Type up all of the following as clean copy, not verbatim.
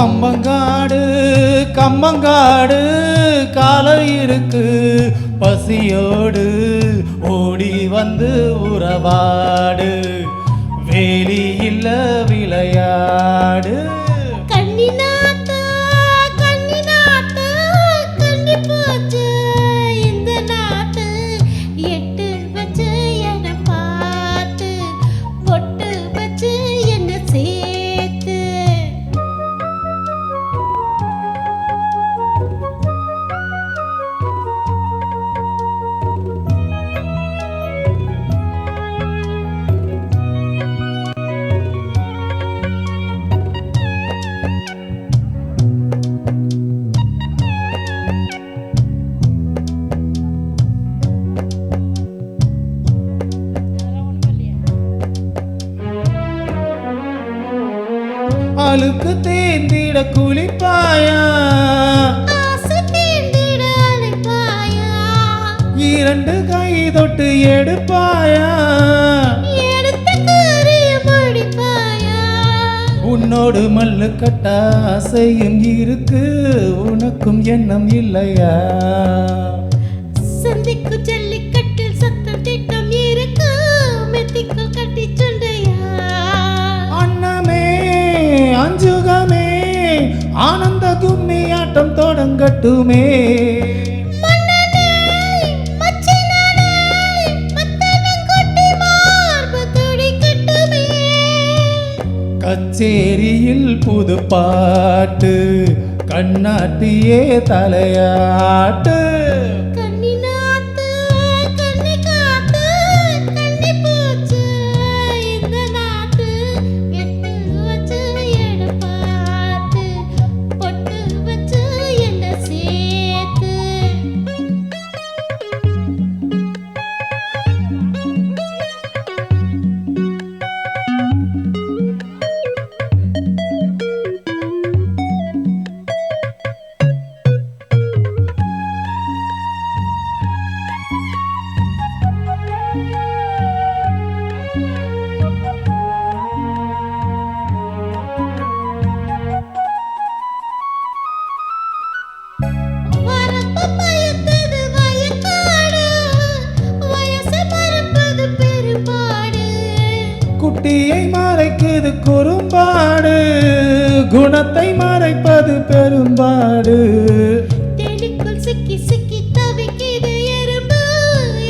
கம்மங்காடு கம்மங்காடு காலை இருக்கு பசியோடு ஓடி வந்து உறவாடு வேலி இல்ல விளையாடு அழுக்கு தேந்திட குளிப்பாயா இரண்டு கை தொட்டு எடுப்பாயா உன்னோடு மல்லு கட்ட ஆசையும் இருக்கு உனக்கும் எண்ணம் இல்லையா சந்திக்கு ஜல்லிக்கட்டில் சத்தம் திட்டம் இருக்கு மெத்திக்கு கட்டி சொண்டையா அண்ணமே அஞ்சுகமே ஆனந்த கும்மி ஆட்டம் தொடங்கட்டுமே கச்சேரியில் புது பாட்டு கண்ணாட்டியே தலையாட்டு குட்டியை மறைக்குது குறும்பாடு குணத்தை மறைப்பது பெரும்பாடு தேடிக்குள் சிக்கி சிக்கி தவிக்குது எறும்பு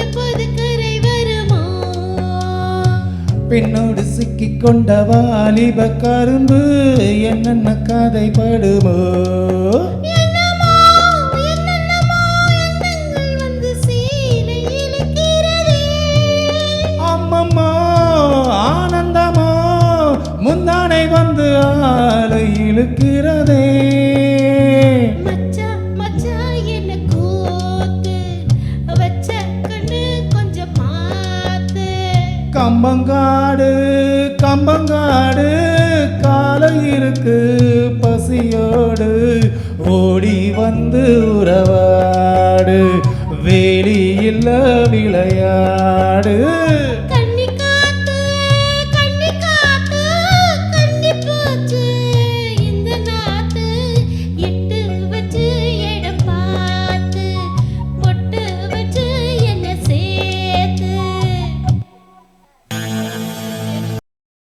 எப்போது கரை வருமோ பின்னோடு சிக்கி கொண்ட வாலிப கரும்பு என்னென்ன கதைப்படுமோ முந்தானை வந்து ஆளை இழுக்கிறதே மச்சா மச்சா என்ன கூத்து வச்ச கண்ணு கொஞ்சம் மாத்து கம்பங்காடு கம்பங்காடு காலை இருக்கு பசியோடு ஓடி வந்து உறவாடு வேலி இல்ல விளையாடு